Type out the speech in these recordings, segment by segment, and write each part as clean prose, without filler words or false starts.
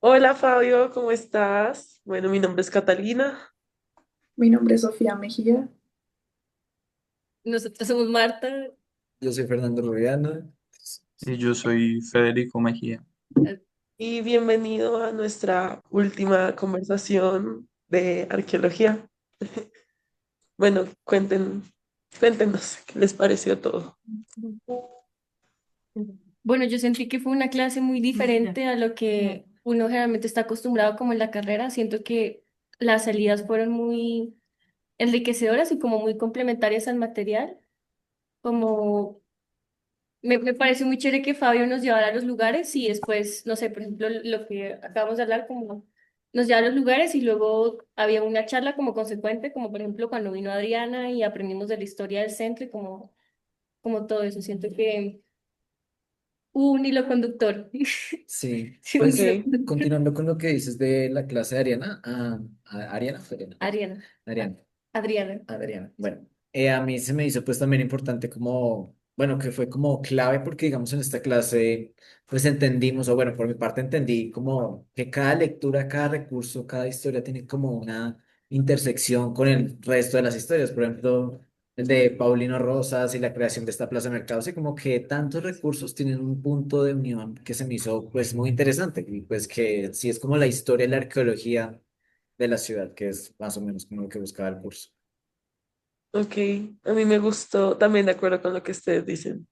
Hola Fabio, ¿cómo estás? Bueno, mi nombre es Catalina. Mi nombre es Sofía Mejía. Nosotros somos Marta. Yo soy Fernando Rubiano. Y yo soy Federico Mejía. Y bienvenido a nuestra última conversación de arqueología. Bueno, cuéntenos qué les pareció todo. Bueno, yo sentí que fue una clase muy diferente a lo que uno generalmente está acostumbrado como en la carrera. Siento que las salidas fueron muy enriquecedoras y como muy complementarias al material. Como me pareció muy chévere que Fabio nos llevara a los lugares y después, no sé, por ejemplo, lo que acabamos de hablar, como nos llevaba a los lugares y luego había una charla como consecuente, como por ejemplo cuando vino Adriana y aprendimos de la historia del centro y como todo eso. Siento que un hilo conductor. Sí, Sí, un hilo pues Ok. conductor. continuando con lo que dices de la clase de Ariana, Ariana, fue Ariana, Ariana. A- Ariana, Adriana. Adriana. Bueno, a mí se me hizo pues también importante como, bueno, que fue como clave porque digamos en esta clase pues entendimos, o bueno, por mi parte entendí como que cada lectura, cada recurso, cada historia tiene como una intersección con el resto de las historias. Por ejemplo, el de Paulino Rosas y la creación de esta plaza de mercado, así como que tantos recursos tienen un punto de unión que se me hizo pues muy interesante y pues que sí es como la historia y la arqueología de la ciudad, que es más o menos como lo que buscaba el curso. Ok, a mí me gustó, también de acuerdo con lo que ustedes dicen.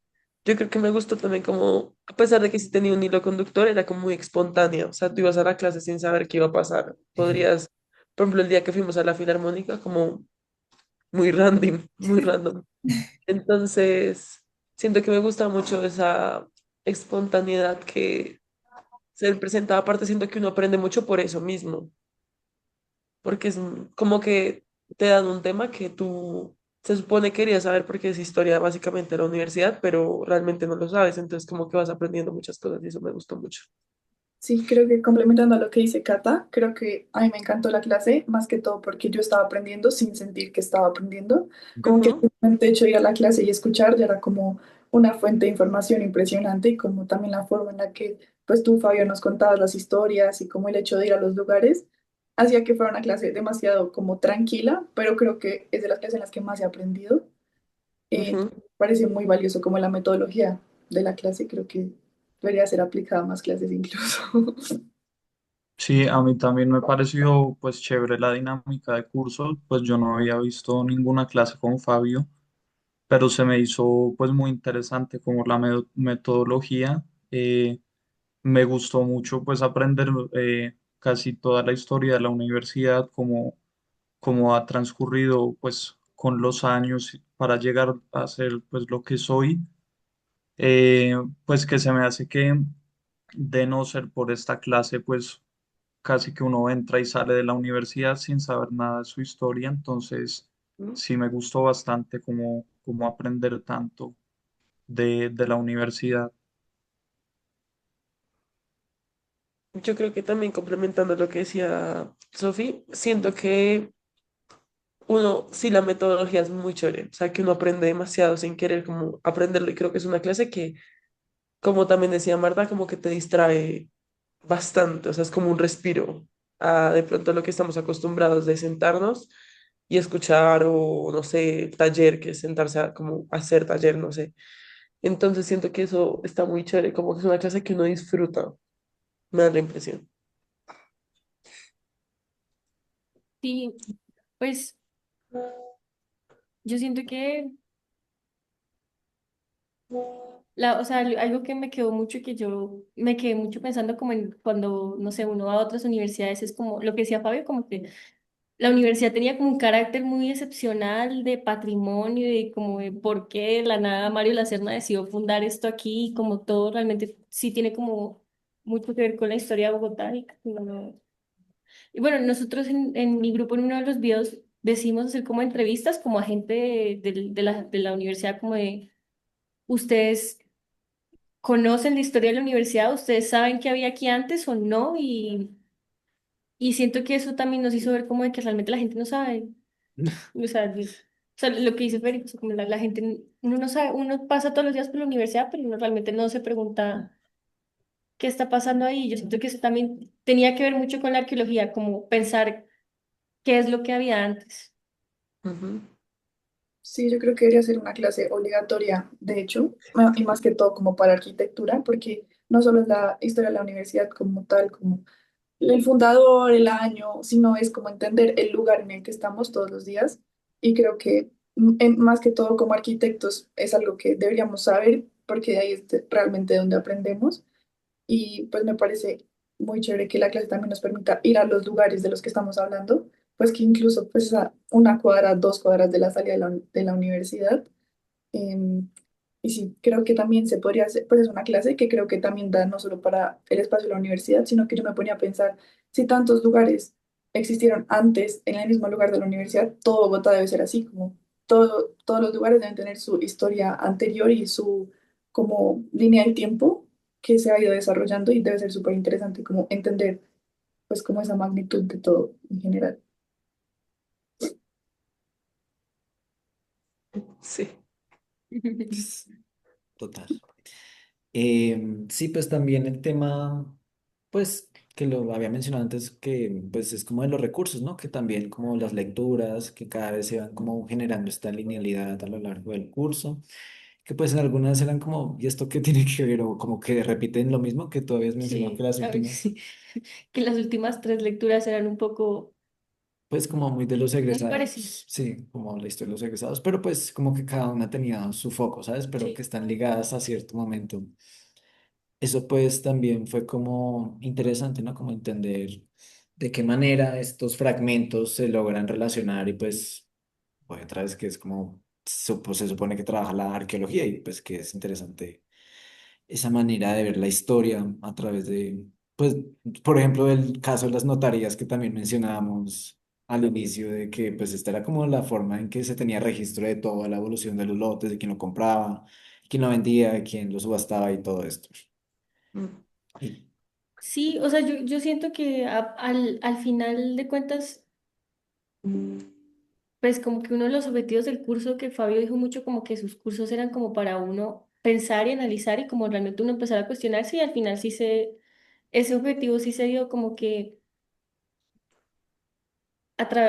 Yo creo que me gustó también como, a pesar de que sí tenía un hilo conductor, era como muy espontáneo. O sea, tú ibas a la clase sin saber qué iba a pasar. Podrías, por ejemplo, el día que fuimos a la filarmónica, como muy random, muy random. Entonces, siento que me gusta mucho esa espontaneidad que se presentaba. Aparte, siento que uno aprende mucho por eso mismo, porque es como que te dan un tema que tú se supone querías saber porque es historia básicamente de la universidad, pero realmente no lo sabes, entonces como que vas aprendiendo muchas cosas y eso me gustó mucho. Sí, creo que complementando a lo que dice Cata, creo que a mí me encantó la clase, más que todo porque yo estaba aprendiendo sin sentir que estaba aprendiendo. Como que Ujú, simplemente hecho ir a la clase y escuchar ya era como una fuente de información impresionante y como también la forma en la que pues tú, Fabio, nos contabas las historias y como el hecho de ir a los lugares hacía que fuera una clase demasiado como tranquila, pero creo que es de las clases en las que más he aprendido. ujú. Parece muy valioso como la metodología de la clase, creo que debería ser aplicada a más clases incluso. Sí, a mí también me pareció pues chévere la dinámica de curso, pues yo no había visto ninguna clase con Fabio, pero se me hizo pues muy interesante como la metodología. Me gustó mucho pues aprender casi toda la historia de la universidad, como ha transcurrido pues con los años para llegar a ser pues lo que soy. eh, pues que se me hace que de no ser por esta clase, pues casi que uno entra y sale de la universidad sin saber nada de su historia, entonces sí me gustó bastante como aprender tanto de la universidad. Yo creo que también complementando lo que decía Sofi, siento que uno, sí, la metodología es muy chévere, o sea, que uno aprende demasiado sin querer como aprenderlo y creo que es una clase que, como también decía Marta, como que te distrae bastante, o sea, es como un respiro a de pronto lo que estamos acostumbrados de sentarnos y escuchar o no sé, taller, que es sentarse a como hacer taller, no sé. Entonces siento que eso está muy chévere, como que es una clase que uno disfruta, me da la impresión. Sí, pues yo siento que o sea, algo que me quedó mucho, que yo me quedé mucho pensando como en cuando, no sé, uno va a otras universidades, es como lo que decía Fabio, como que la universidad tenía como un carácter muy excepcional de patrimonio y como de por qué de la nada Mario Lacerna decidió fundar esto aquí, y como todo realmente sí tiene como mucho que ver con la historia de Bogotá. Y bueno, nosotros en mi grupo, en uno de los videos, decimos hacer como entrevistas como a gente de la universidad, como de, ¿ustedes conocen la historia de la universidad? ¿Ustedes saben qué había aquí antes o no? Y siento que eso también nos hizo ver como de que realmente la gente no sabe. O sea, lo que dice Félix, como la gente, uno no sabe, uno pasa todos los días por la universidad, pero uno realmente no se pregunta qué está pasando ahí. Yo siento que eso también tenía que ver mucho con la arqueología, como pensar qué es lo que había antes. Ujú. Sí, yo creo que debería ser una clase obligatoria, de hecho, y más que todo como para arquitectura, porque no solo es la historia de la universidad como tal, como el fundador, el año, sino es como entender el lugar en el que estamos todos los días. Y creo que más que todo como arquitectos es algo que deberíamos saber, porque de ahí es realmente donde aprendemos. Y pues me parece muy chévere que la clase también nos permita ir a los lugares de los que estamos hablando, pues que incluso pues a una cuadra, 2 cuadras de la salida de la universidad. Em, y sí, creo que también se podría hacer, pues es una clase que creo que también da no solo para el espacio de la universidad, sino que yo me ponía a pensar, si tantos lugares existieron antes en el mismo lugar de la universidad, todo Bogotá debe ser así, como todos los lugares deben tener su historia anterior y su como línea de tiempo que se ha ido desarrollando y debe ser súper interesante como entender pues como esa magnitud de todo en general. Sí. Total. Sí, pues también el tema, pues que lo había mencionado antes, que pues es como de los recursos, ¿no? Que también como las lecturas, que cada vez se van como generando esta linealidad a lo largo del curso, que pues en algunas eran como, ¿y esto qué tiene que ver? O como que repiten lo mismo que tú habías mencionado que Sí, las a ver, últimas, sí. Que las últimas tres lecturas eran un poco pues como muy de los muy parecidas. egresados, sí, como la historia de los egresados, pero pues como que cada una tenía su foco, ¿sabes? Pero que Sí. están ligadas a cierto momento. Eso pues también fue como interesante, ¿no? Como entender de qué manera estos fragmentos se logran relacionar y pues, voy otra vez que es como, pues, se supone que trabaja la arqueología y pues que es interesante esa manera de ver la historia a través de, pues, por ejemplo, el caso de las notarías que también mencionábamos al inicio, de que pues esta era como la forma en que se tenía registro de toda la evolución de los lotes, de quién lo compraba, quién lo vendía, quién lo subastaba y todo esto. Mm. Y Sí, o sea, yo siento que al final de cuentas, pues como que uno de los objetivos del curso, que Fabio dijo mucho, como que sus cursos eran como para uno pensar y analizar y como realmente uno empezar a cuestionarse y al final ese objetivo sí se dio como que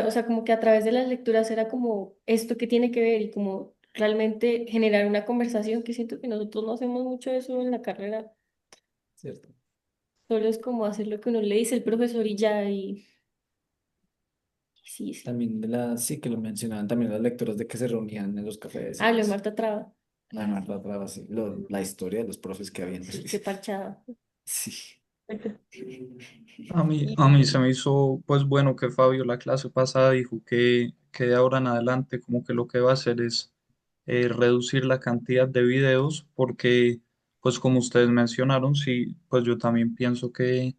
o sea, como que a través de las lecturas era como esto que tiene que ver y como realmente generar una conversación, que siento que nosotros no hacemos mucho eso en la carrera, ¿cierto? solo es como hacer lo que uno le dice el profesor y ya, y sí, sí. También de las, sí que lo mencionaban, también las lecturas de que se reunían en los cafés y Ah, lo de eso. Marta Traba, Además, sí, la historia de los profes que habían. sí, qué parchada. Sí. A mí se me hizo, pues bueno, que Fabio la clase pasada dijo que de ahora en adelante como que lo que va a hacer es reducir la cantidad de videos porque, pues como ustedes mencionaron, sí, pues yo también pienso que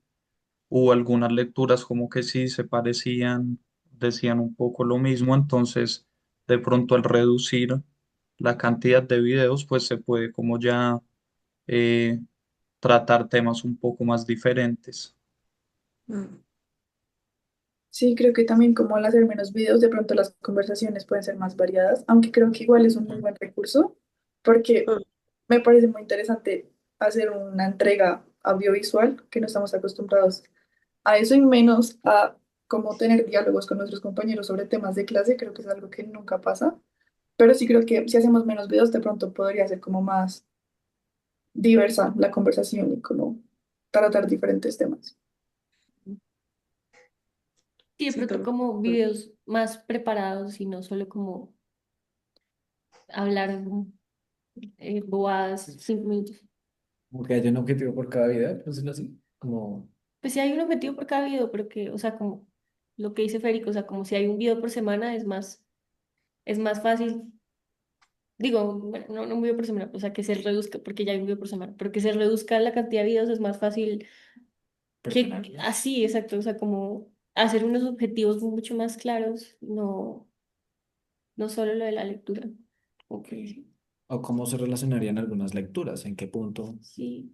hubo algunas lecturas como que sí se parecían, decían un poco lo mismo, entonces de pronto al reducir la cantidad de videos, pues se puede como ya eh, tratar temas un poco más diferentes. Mm. Sí, creo que también como al hacer menos videos, de pronto las conversaciones pueden ser más variadas, aunque creo que igual es un muy buen recurso, porque Mm. me parece muy interesante hacer una entrega audiovisual, que no estamos acostumbrados a eso y menos a como tener diálogos con nuestros compañeros sobre temas de clase, creo que es algo que nunca pasa, pero sí creo que si hacemos menos videos, de pronto podría ser como más diversa la conversación y como tratar diferentes temas. Sí, de Sí, pronto también. como videos más preparados y no solo como hablar bobadas 5 minutos. Como que haya un objetivo por cada video, por decirlo así. Como, Pues sí hay un objetivo por cada video, pero que, o sea, como lo que dice Federico, o sea, como si hay un video por semana es más fácil, digo, bueno, no un video por semana, o sea, que se reduzca, porque ya hay un video por semana, pero que se reduzca la cantidad de videos es más fácil que personal. así, exacto, o sea, como hacer unos objetivos mucho más claros, no solo lo de la lectura. Ok. Ok, sí. O cómo se relacionarían algunas lecturas, en qué punto. Sí,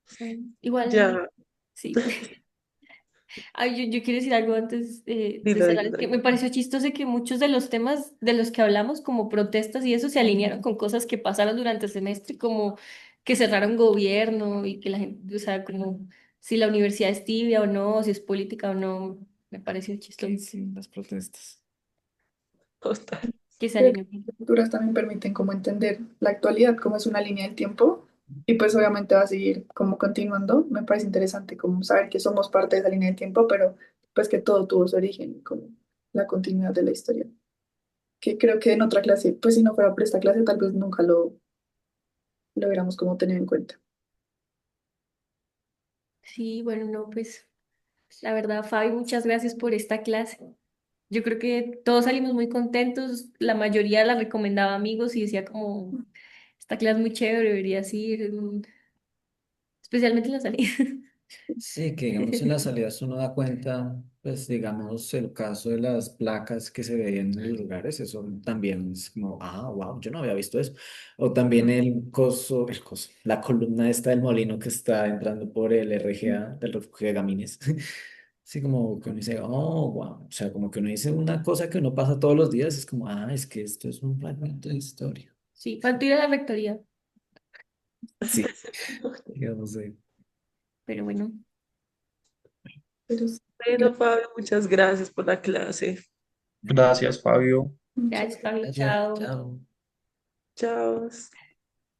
sí. Igual, Ya, sí. Ay, yo quiero decir algo antes de dile, cerrar, dile, es que me tranquilo. pareció chistoso que muchos de los temas de los que hablamos, como protestas y eso, se alinearon con cosas que pasaron durante el semestre, como que cerraron gobierno y que la gente, o sea, como si la universidad es tibia o no, si es política o no, me pareció chistoso Sí, sí, las protestas. Total. que se Creo que alineó. las lecturas también permiten como entender la actualidad, como es una línea del tiempo, y pues obviamente va a seguir como continuando. Me parece interesante como saber que somos parte de esa línea del tiempo, pero pues que todo tuvo su origen, como la continuidad de la historia. Que creo que en otra clase, pues si no fuera por esta clase, tal vez nunca lo hubiéramos como tenido en cuenta. Sí, bueno, no, pues la verdad, Fabi, muchas gracias por esta clase. Yo creo que todos salimos muy contentos, la mayoría la recomendaba a amigos y decía como, esta clase es muy chévere, deberías ir, especialmente en la salida. Sí, que digamos en las salidas uno da cuenta, pues digamos el caso de las placas que se veían en los lugares, eso también es como, ah, wow, yo no había visto eso. O también la columna esta del molino que está entrando por el RGA, del refugio de Gamines. Así como que uno dice, oh, wow, o sea, como que uno dice una cosa que uno pasa todos los días, es como, ah, es que esto es un fragmento de historia. Sí, faltó ir a la rectoría, Sí, digamos, pero bueno, Pero sí, Bueno, Fabio, muchas gracias por la clase. Gracias, Fabio. muchas gracias, Fabi, gracias, chao. chao. Chao.